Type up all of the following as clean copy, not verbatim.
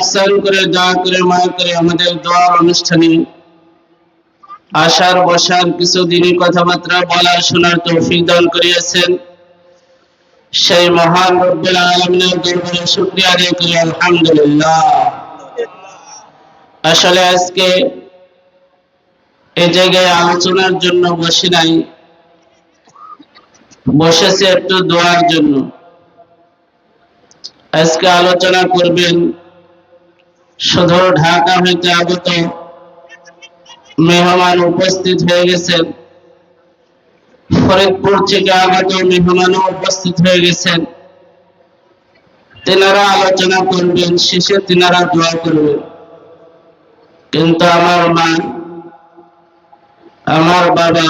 ইহসান করে দয়া করে মায়া করে আমাদের দোয়ার অনুষ্ঠানে আসার বসার কিছু দিনই কথাবার্তা বলার শোনার তৌফিক দান করিয়েছেন। সেই মহান রব্বুল আলামিনের দরবারে শুকরিয়া আদায় করি আলহামদুলিল্লাহ। আসলে আজকে এই জায়গায় আলোচনার জন্য বসি নাই, বসেছে একটু দোয়ার জন্য। আজকে আলোচনা করবেন শুধু ঢাকা হইতে আগত মেহমান উপস্থিত হয়ে গেছেন, ফরিদপুর থেকে আগত মেহমানও উপস্থিত হয়ে গেছেন। তিনারা আলোচনা করবেন, শেষে তিনারা দোয়া করবেন। কিন্তু আমার মা, আমার বাবা,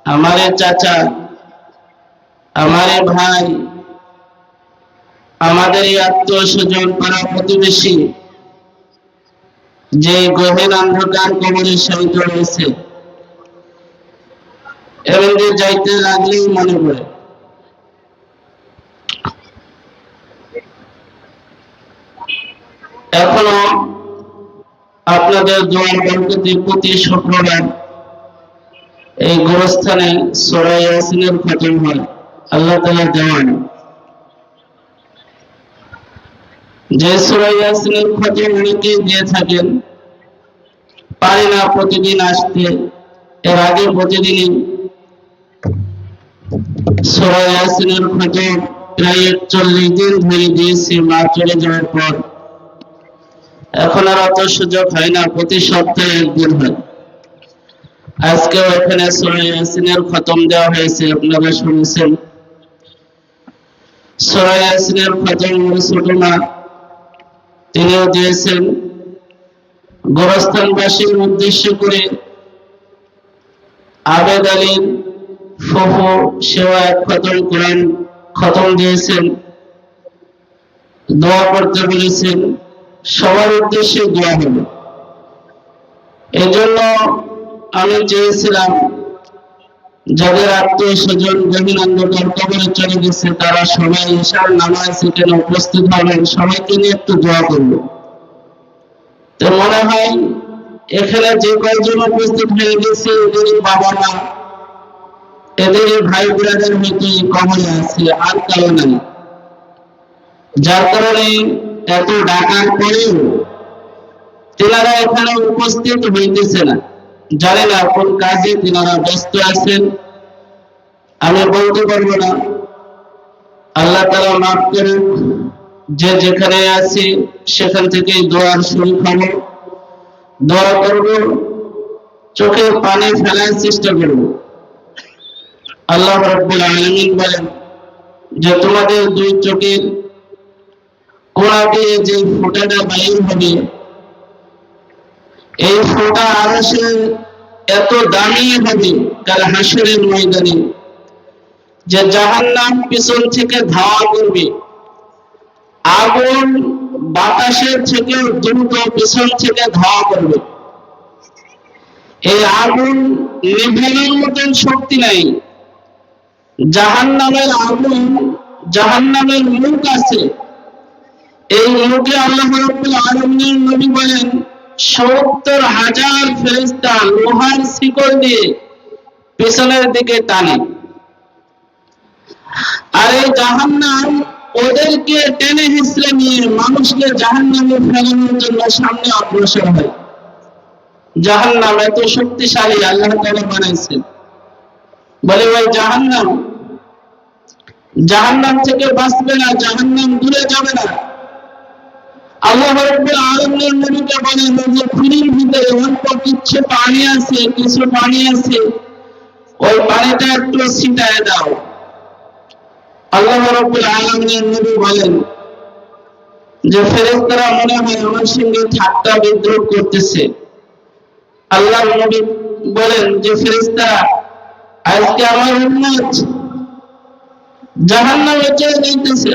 আমার চাচা, আমার ভাই, আমাদের আত্মীয় স্বজন পাড়া প্রতিবেশী যে গহীন অন্ধকার কবরে শায়িত রয়েছে, এমনি যাইতে লাগলেই মনে পড়ে এখনো আপনাদের দোয়ার বরকতে প্রতি শুক্রবার এই গোরস্থানে সূরা ইয়াসিনের খতম হয়। আল্লাহ তাআলা দেওয়ান যে সূরা ইয়াসিনের খতম অনেকে দিয়ে থাকেন, পারি না প্রতিদিন আসতে। এর আগে প্রতিদিনই সূরা ইয়াসিনের খতম প্রায় 40 দিন ধরে দিয়েছি মা চলে যাওয়ার পর। এখন আর অত সুযোগ হয় না, প্রতি সপ্তাহে একদিন হয়। আজকেও এখানে সূরা ইয়াসিনের খতম দেওয়া হয়েছে, আপনারা শুনেছেন। সূরা ইয়াসিনের খতম ছোট মা তিনিও দিয়েছেন। গোরস্থানবাসীর উদ্দেশ্য করে আবেদ আলীর ফুফু সেও এক খতম কোরআন খতম দিয়েছেন, দোয়া করতে বলেছেন। সবার উদ্দেশ্যে দোয়া হলো। এই জন্য আমি চেয়েছিলাম যাদের আত্মীয় স্বজন গহীন অন্ধকার কবরে চলে গেছে তারা সবাই ঈশার নামাজ এখানে উপস্থিত হবেন, সবাইকে নিয়ে একটু দোয়া করব। তো মনে হয় এখানে যে কয়েকজন উপস্থিত হয়ে গেছে এদের বাবা মা, এদের ভাই বোনেদের হয়তো কবরে আছে, আর কারো নাই। যার কারণে এত ডাকার পরেও তিনারা এখানে উপস্থিত হইতেছে না। জানি না কোন কাজে তিনারা ব্যস্ত আছেন, আমি বলতে পারবো না। আল্লাহ তাআলা মাফ করুন। যে যেখানে আছি সেখান থেকে দোয়ার শরীক হব, দোয়া করব, চোখে পানি ফেলার চেষ্টা করব। আল্লাহ রাব্বুল আলামিন বলেন যে তোমাদের দুই চোখের কোণা দিয়ে যে ফোঁটাটা বাইর হবে, এই ফোঁটা আরশের এত দামি হবে কাল হাসরের ময়দানে যে জাহান্নাম পিছন থেকে ধাওয়া করবে, আগুন বাতাসের থেকে দ্রুত পিছন থেকে ধাওয়া করবে। এই আগুন নিভানোর মতন শক্তি নাই। জাহান্নামের আগুন, জাহান্নামের মুখ আছে। এই মুখে আল্লাহ রাব্বুল আলামিনের নবী বলেন 70,000 ফেরেশতা লোহার শিকল দিয়ে পিছনের দিকে টানে। আর এই জাহান্নাম ওদেরকে টেনে হিঁচড়ে নিয়ে মানুষকে জাহান্নামে ফেলানোর জন্য সামনে অগ্রসর হয়। জাহান্নাম এত শক্তিশালী আল্লাহ তাআলা বানাইছেন। বলে ওই জাহান্নাম থেকে বাঁচবে না, জাহান্নাম দূরে যাবে না। আল্লাহ রাব্বুল আলামিনের নবীকে বলেন যে খুনির ভিতরে অল্প কিছু পানি আছে, ওই পানিটা একটু ছিটায় দাও। আল্লাহ রাব্বুল আলামিনের নবী বলেন যে ফেরেশতারা মনে হয় আমার সঙ্গে ঠাট্টা বিদ্রুপ করতেছে। আল্লাহর নবী বলেন যে ফেরেশতারা আজকে আমার উম্মত জাহান্নামে চলে যাইতেছে,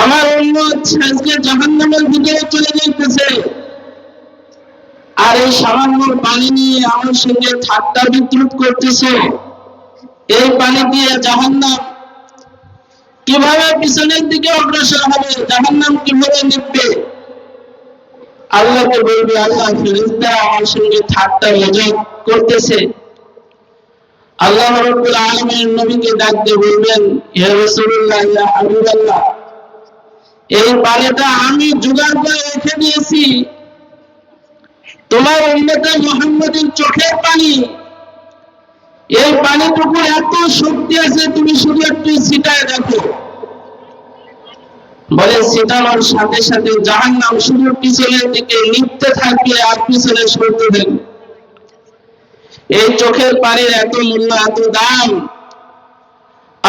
আমার উম্মত আজকে জাহান্নামের ভিতরে চলে যাইতেছে, আর এই সামান্য পানি নিয়ে আমার সঙ্গে ঠাট্টা বিদ্রুপ করতেছে। এই পানি দিয়ে জাহান্নাম কিভাবে পিছনের দিকে অগ্রসর হবে, জাহান্নাম কিভাবে নিবে। আল্লাহকে বলবে, আল্লাহ ফেরেশতা আমার সঙ্গে ঠাট্টা মজাক করতেছে। আল্লাহ রাব্বুল আলামিন নবীকে ডাক দিয়ে বলবেন, ইয়া রাসূলুল্লাহ, ইয়া হাবিবাল্লাহ, এই পানিটা আমি জোগাড় করে রেখে দিয়েছি, তোমার উম্মতে মুহাম্মাদের চোখের পানি। এই পানিটুকু এত শক্তি আছে, তুমি শুধু একটু ছিটায় দেখো। বলে ছিটানোর সাথে সাথে জাহান্নাম শুধু পিছনের দিকে নিতে থাকবে আর পিছনে সরতে থাকবে। এই চোখের পানির এত মূল্য, এত দাম।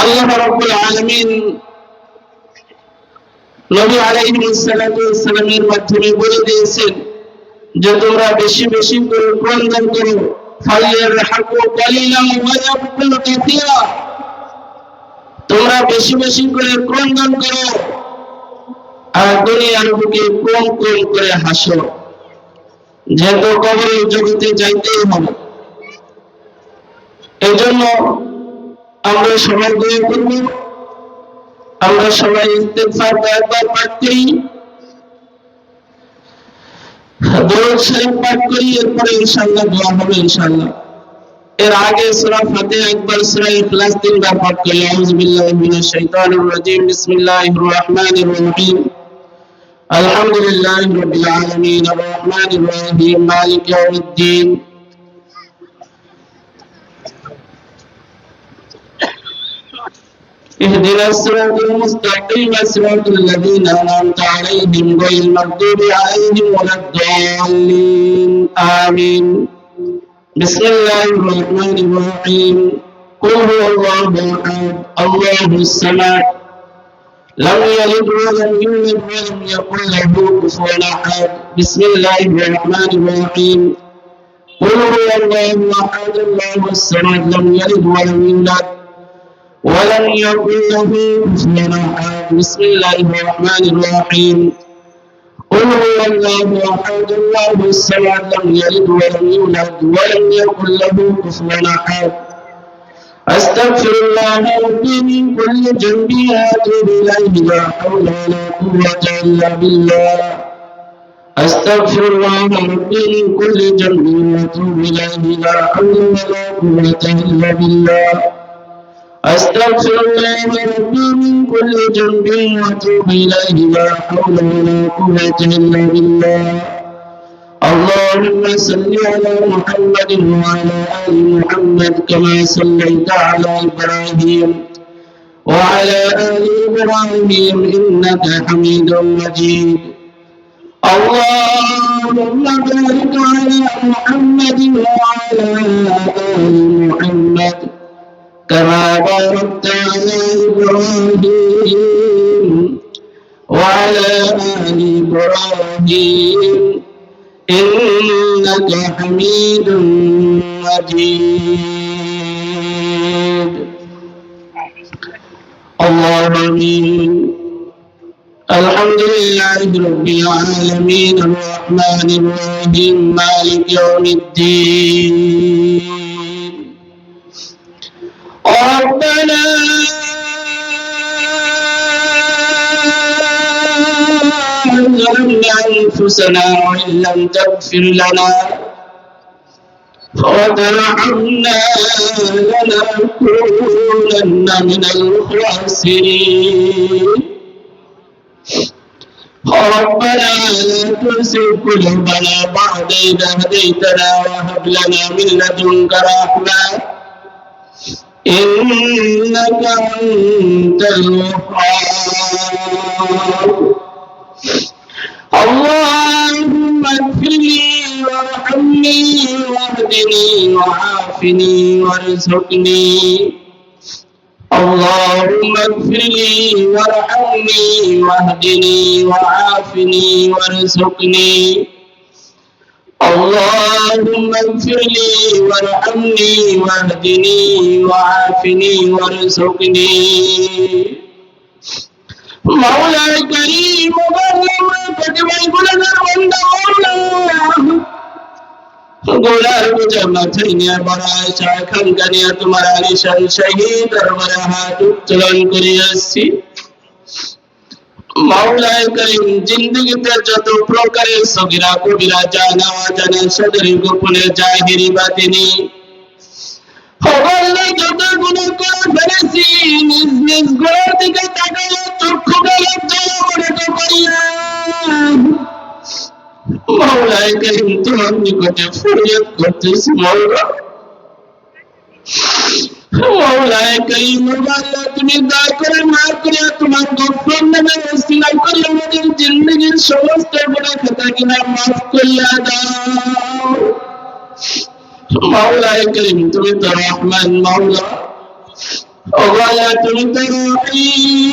আল্লাহ রাব্বুল আলামিন নবী আলাইহিস সালাতু ওয়াস সালামের মাধ্যমে বলে দিয়েছেন যে তোমরা বেশি বেশি করে ক্রন্দন করো, ফালিয়ারহাকু কালিলান ওয়া ইয়াবকু কাসীরা। তোমরা বেশি বেশি করে ক্রন্দন করো আর দুনিয়ার বুকে কম কম করে হাসো, যেহেতু কবরের জগতে যাইতেই হবে। এই জন্য আমরা সবাই দোয়া করব, আমরা সবাই ইস্তেগফার একবার পাঠ করি, দরুদ শরীফ পাঠ করি, এরপরে ইনশাআল্লাহ দোয়া হবে ইনশাআল্লাহ। এর আগে সূরা ফাতিহা একবার, সূরা ইখলাস তিনবার পাঠ করি। আউযু বিল্লাহি মিনাশ শাইতানির রাজীম, বিসমিল্লাহির রহমানির রহিম, আলহামদুলিল্লাহি রাব্বিল আলামিন, আর রহমানির রহিম, মালিকি ইয়াউমিদ্দিন। اهدنا الصراط المستقيم صراط الذين أنعمت عليهم غير المغضوب عليهم ولا الضالين آمين بسم الله الرحمن الرحيم قل هو الله أحد الله الصمد لم يلد ولم يولد ولم يكن له كفوا أحد بسم الله الرحمن الرحيم قل هو الله أحد الله الصمد لم يلد ولم يولد ولم يكن له كفوا أحد بسم الله الرحمن الرحيم قل هو الله أحد الله الصمد لم يلد ولم يولد ولم يكن له كفوا أحد أستغفر الله ربي من كل ذنب وأتوب إليه لا حول ولا قوة إلا بالله أستغفر الله ربي من كل ذنب وأتوب إليه لا حول ولا قوة إلا بالله أستغفر الله ربي من كل ذنب وأتوب إليه لا حول ولا قوة إلا بالله اللهم صل على محمد وعلى آل محمد كما صليت على إبراهيم وعلى آل إبراهيم إنك حميد مجيد اللهم بارك على محمد وعلى آل محمد كما باركت على إبراهيم وعلى آل إبراهيم إنك حميد مجيد اللهم آمين الحمد لله رب العالمين الرحمن الرحيم مالك يوم الدين ربنا ظلمنا أنفسنا وإن لم تغفر لنا وترحمنا لنكونن من الخاسرين ربنا لا تزغ قلوبنا بعد إذ هديتنا وهب لنا من لدنك رحمة إنك أنت الوهاب اللهم اغفر لي وارحمني واهدني وعافني وارزقني اللهم اغفر لي وارحمني واهدني وعافني وارزقني اللهم اغفر لي وارحمني واهدني وعافني وارزقني مولاي كريم وبرم فتوى قلنا وانت مولا গোলার বোঝা মাথায় নিয়ে বড়ায় চাখান গানিয়া তোমার আলিশান শহীদ দরবারে হাত উত্তোলন করে আসছি। মাওলায়ে করিম জিন্দেগিতে যত প্রকারের সগীরা কবিরা জানা অজানা সদরি গোপনে জাহিরি বাতিনি আল্লাহ যত গুনাহ করে ফেলেছি নিজ নিজ গুনার দিকে তাকালে চক্ষু গেলে জ্বালা মনে করি না। মাওলায়ে করিম তোমার নিকটে ফরিয়াদ করতেছি মাওলা, মাওলায়ে করিম আল্লাহ তুমি দয়া করে মাফ করে তোমার গফর নামে ওসিলা করে আমাদের জিন্দেগীর সমস্ত গুনাহ খাতা গুনাহ মাফ করিয়া দাও। মাওলায়ে করিম তুমি তো রহমান মাওলা, ও আল্লাহ তুমি তো রহিম।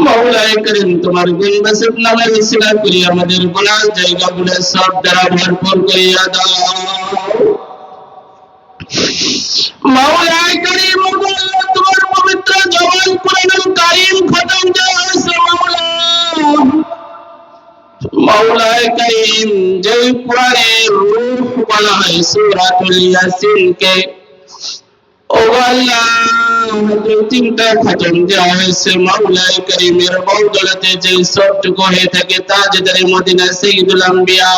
মাওলায়ে করিম তোমার গুণবাচক নামের ওসিলা করে আমাদের গুনাহ জায়গাগুলো সব দ্বারা ভরপুর করিয়া দাও। মাওলায়ে করিম আল্লাহ তোমার পবিত্র জবান কুরআনুল কারীম খতম দেওয়া হয়েছে মাওলা, মাওলায়ে করিম যে কুরআনের রূহ বলা হয় সূরাতুল ইয়াসিনকে, ও আল্লাহ তিনটা খতম দেওয়া হয়েছে মাওলায়ে করিমের বদৌলতে যে সবটুকু হয়ে থাকে তাজদারে মদিনা সাইয়্যিদুল আম্বিয়া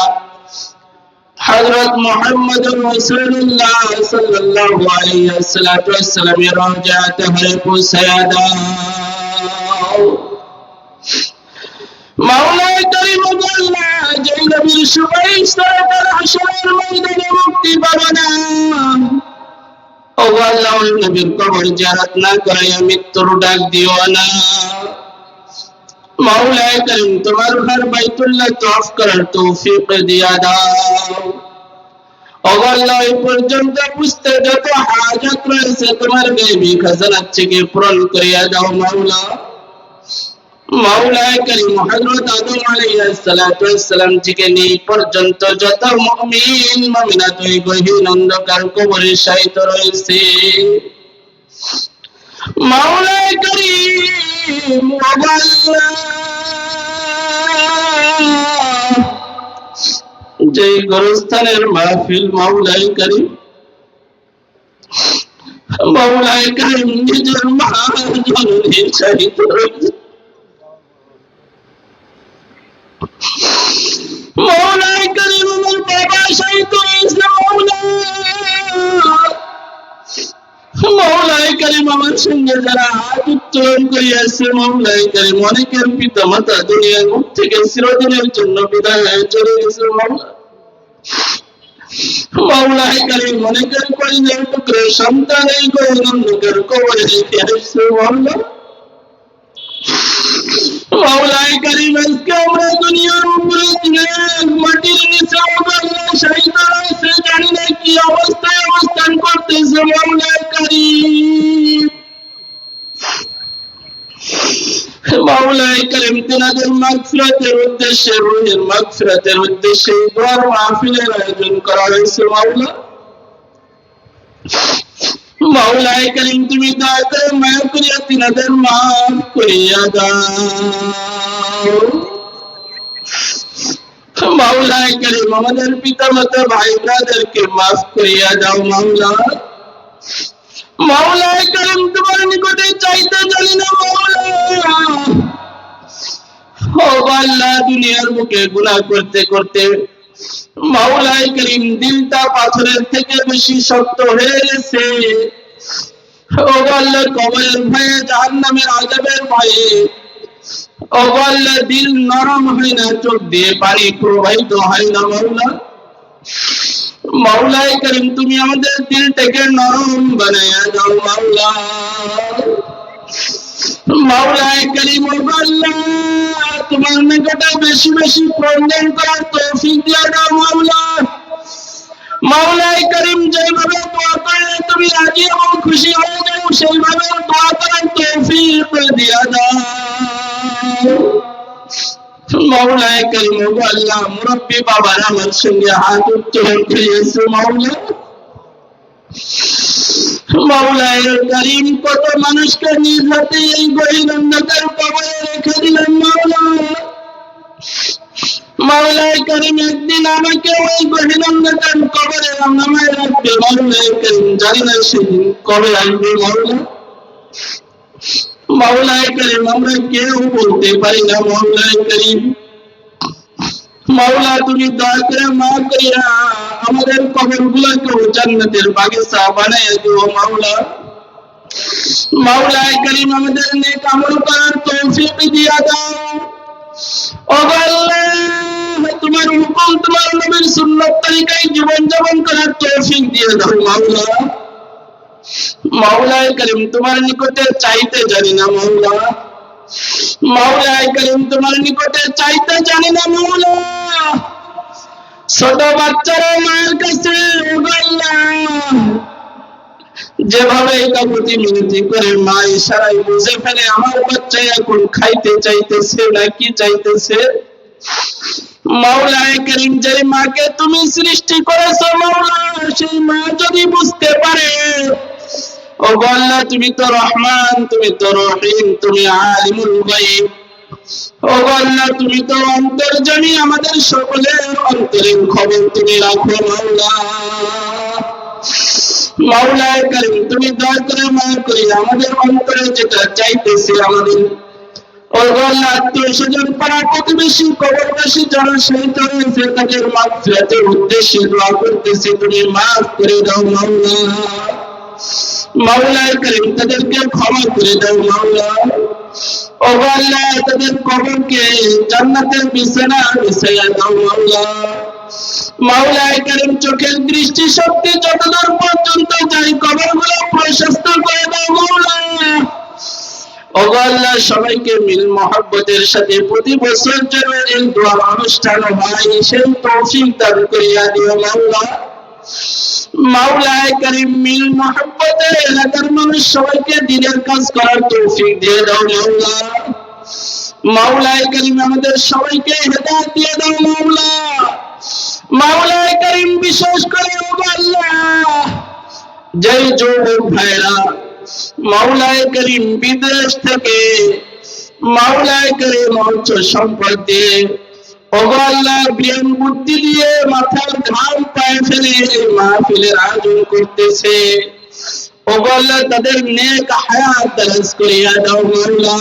হযরত মুহাম্মদুর রাসূলুল্লাহ সাল্লাল্লাহু আলাইহি ওয়াসাল্লাম এর রওজা তাহরে পৌঁছায়া দাও। মাওলায়ে করিম আল্লাহ যে নবীর সুপারিশ ছাড়া তারা হাশরের ময়দানে মুক্তি পাবে না, ও আল্লাহ ওই নবীর কবর জিয়ারত না করাইয়া মৃত্যুর ডাক দিও না। মাওলায়ে করিম তোমার ঘর বাইতুল্লাহ তওয়াফ করার তৌফিক দিয়া দাও। ও আল্লাহ এই পর্যন্ত বুঝতে যত হাজত রয়েছে তোমার গায়বী খাজানা থেকে পূরণ করিয়া দাও মাওলা। মাওলায়ে করিম হযরত আদম আলাইহিস সালাতু ওয়াস সালাম থেকে নিয়ে পর্যন্ত যত মুমিন মুমিনাত ওই গহীন অন্ধকার কবরে শায়িত রয়েছে, মাওলায়ে করিম আল্লাহ যে গোরস্থানের মাহফিল মাওলায়ে করিম, মাওলায়ে করিম নিজের মা জননী শায়িত রয়েছে, মাওলায়ে করিম আমার বাবা শাহীদ হয়েছে মাওলা, মাওলায়ে করিম আমার সঙ্গে যারা হাত উত্তোলন করিয়াছে মাওলায়ে করিম অনেকের পিতা মাতা দুনিয়ার মুখ থেকে চিরদিনের জন্য বিদায় হয়ে চলে গেছে মাওলা, মাওলায়ে করিম অনেকের পরিবার টুকরো সন্তান এই গহীন অন্ধকার কবরে রেখে আসছে মাওলা। মাওলায়ে করিম আজকে আমরা দুনিয়ার উপরে মাটির নিচে আল্লাহ শাহীদ রয়েছে, জানি না কি অবস্থায় অবস্থান করতেছে মাওলায়ে করিম, মাওলায়ে করিম তিনাদের মাগফিরাতের উদ্দেশ্যে রুহের মাগফিরাতের উদ্দেশ্যে দোয়ার মাহফিলের আয়োজন করা হয়েছে মাওলা। মাওলায়ে করিম তুমি দয়া করে মায়া করিয়া তিনাদের মাফ করিয়া দাও। মাওলায়ে করিম আমাদের পিতা মাতা ভাই ব্রাদারকে মাফ করিয়া দাও মাওলা। মাওলায়ে করিম তোমার নিকটে চাইতে জানি না মাওলা, ও আল্লাহ দুনিয়ার বুকে গুনাহ করতে করতে মাওলায়ে করিম দিলটা পাথরের থেকে বেশি শক্ত হয়ে গেছে, ও আল্লাহ কবরের ভয়ে জাহান্নামের আযাবের ভয়ে ও আল্লাহ দিল নরম হয় না, চোখ দিয়ে পানি প্রবাহিত হয় না মাওলা। মাওলায়ে করিম তুমি আমাদের দিলটাকে নরম বানায়া দাও মাওলা। মাওলায়ে করিম ও আল্লাহ তোমার নিকটে বেশি বেশি প্রণাম করার তৌফিক দিয়া দাও মাওলা। মাওলায়ে করিম যেভাবে দোয়া করলে তুমি রাজি এবং খুশি হয়ে যাও সেইভাবে দোয়া করার তৌফিক দিয়া দাও মাওলায়ে করিম। ও আল্লাহ মুরব্বি বাবার আমার সঙ্গে হাত উত্তোলন করিয়েছে মাওলা। মাওলায়ে করিম কত মানুষকে নিজ হাতে এই গহীন অন্ধকার কবরে রেখে দিলেন মাওলা। মাওলাই করিম একদিন আমাকে ওই গহীন অন্ধকার কবরে নামায় রাখবে। মাওলাই করিম জানি না সেদিন কবে আসবে। মাওলাই করিম আমরা কেউ বলতে পারি না। মাওলাই করিম, মাওলা তুমি দয়া করে মাফ করিয়া আমাদের কবরগুলোকে জান্নাতের বাগিচা বানাইয়া দিও মাওলা। মাওলাই করিম আমাদের নেক আমল করার তৌফিক দিয়া দাও। ও আল্লাহ, তোমার হুকুম তোমার নবীর সুন্নাত তরিকায় জীবন যাপন করার তৌফিক দিয়ে দাও মাওলা। মাওলাই করিম তোমার নিকটে চাইতে জানি না মাওলা। মাওলাই করিম তোমার নিকটে চাইতে জানি না মাওলা। ছোট বাচ্চারা মায়ের কাছে যেভাবে কাকুতি মিনতি করে মা ইশারায় বুঝে ফেলে আমার বাচ্চা এখন খাইতে চাইতেছে না কি চাইতেছে। মাওলাই করিম যে মাকে তুমি সৃষ্টি করেছো মাওলা, সেই মা যদি বুঝতে পারে, ও আল্লাহ তুমি তো রহমান, তুমি তো রহিম, তুমি আলিমুল গায়ব। ও আল্লাহ তুমি তো অন্তর্যামী, আমাদের সকলের অন্তরের খবর তুমি রাখো মাওলা। মাওলাই করিম তুমি দয়া করে মাফ করে আমাদের অন্তরে যেটা চাইতেছে আমাদের ও আল্লাহ আত্মীয় স্বজন পাড়া প্রতিবেশী কবরবাসী যারা শহীদ হয়েছে তাদের মাগফিরাতের উদ্দেশ্যে দোয়া করতেছি, তুমি মাফ করে দাও মাওলা। মাওলাই করিম তাদেরকে ক্ষমা করে দাও মাওলা। ও আল্লাহ তাদের কবরকে জান্নাতের বিছানা বিছাইয়া দাও মাওলা। মাওলাই করিম চোখের দৃষ্টি শক্তি যতদূর পর্যন্ত যায় কবরগুলো প্রশস্ত করে দাও মাওলা। ও আল্লাহ সবাইকে মিল মহব্বতের সাথে প্রতি বছর যেন এই দোয়া অনুষ্ঠান হয় সেই তৌফিক দান করিয়া দিও মাওলা। মাওলাই করিম মিল মহব্বতে এলাকার মানুষ সবাইকে দ্বীনের কাজ করার তৌফিক দিয়ে দাও মাওলা। মাওলাই করিম আমাদের সবাইকে হেদায়েত দিয়ে দাও মাওলা। মাওলাই করিম বিশেষ করে ও আল্লাহ যে যুবক ভাইরা মাওলাই করিম বিদেশ থেকে মাওলাই করিম অর্থ সম্পদ দিয়ে ও আল্লাহ জ্ঞান বুদ্ধি দিয়ে মাথার ঘাম পায়ে ফেলে মাহফিলের আয়োজন করতেছে, ও আল্লাহ তাদের নেক হায়াত দারাজ করিয়া দাও মাওলা।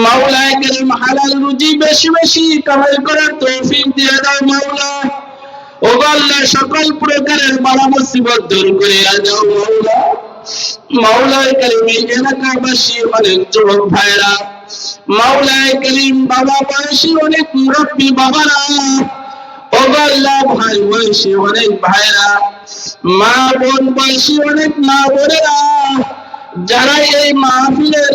মাওলাই করিম হালাল রুজি বেশি বেশি কামাই করার তৌফিক দিয়ে দাও মাওলা। ও আল্লাহ সকল প্রকারের বালা মুসিবত দূর করিয়া দাও মাওলা। মাওলাই করিম এই এলাকাবাসী অনেক যুবক ভাইরা মাওলাই করিম বাবা বয়সী অনেক মুরব্বী বাবারা ও আল্লাহ ভাই বয়সী অনেক ভাইরা মা বোন বয়সী অনেক মা বোনেরা যারা এই মাহফিলের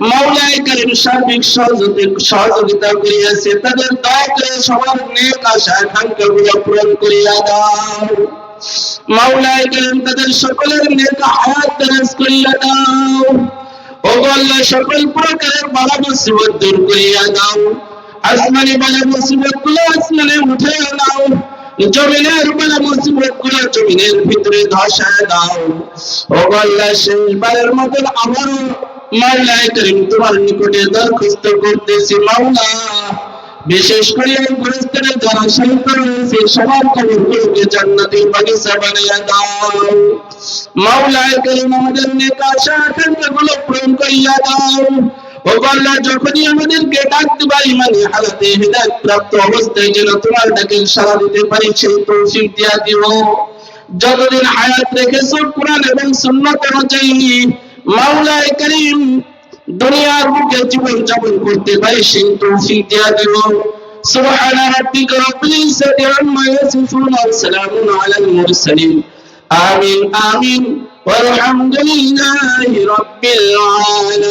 মাওলাই করিম সার্বিক সহযোগিতা করিয়াছে তাদের দয়া করে সবার নেক আশা আকাঙ্ক্ষাগুলো পূরণ করিয়া দাও মাওলাই করিম তাদের সকলের নেক হায়াত দারাজ করিয়া দাও। ও আল্লাহ সকল প্রকারের বালা মুসিবত দূর করিয়া দাও। আসমানি বালা মুসিবত গুলো আসমানে উঠিয়ে দাও, জমিনের বালা মুসিবত গুলো জমিনের ভিতরে ধসায় দাও। ও আল্লাহ শেষবারের মতো আবারও মাওলাই করিম তোমার নিকটে দরখাস্ত করতেছি মাওলা, বিশেষ করে এই গুরুস্থানে যারা শহীদ হয়েছে সবার কবরগুলোকে জান্নাতের বাগিচা বানিয়ে দাও মাওলাই করিম আমাদের নেক আশা আকাঙ্ক্ষাগুলো পূরণ করিয়া দাও। ও আল্লাহ যখনই আমাদেরকে ডাক দিবা ইমানি হালাতে হিদায়াত প্রাপ্ত অবস্থায় যেন তোমার ডাকে সাড়া দিতে পারি সেই তৌফিক দিয়া দিও। যতদিন হায়াত রেখেছো কুরআন এবং সুন্নাত অনুযায়ী মাওলাই করিম দুনিয়ার বুকে জীবন যাপন করতে পারি সেই তৌফিক দিয়া দিও। সুবহানা রাব্বিকা রাব্বিল ইজ্জাতি আম্মা ইয়াসিফুন ওয়া সালামুন আলাল মুরসালিন আমিন আমিন ওয়ালহামদুলিল্লাহি রাব্বিল আলামিন।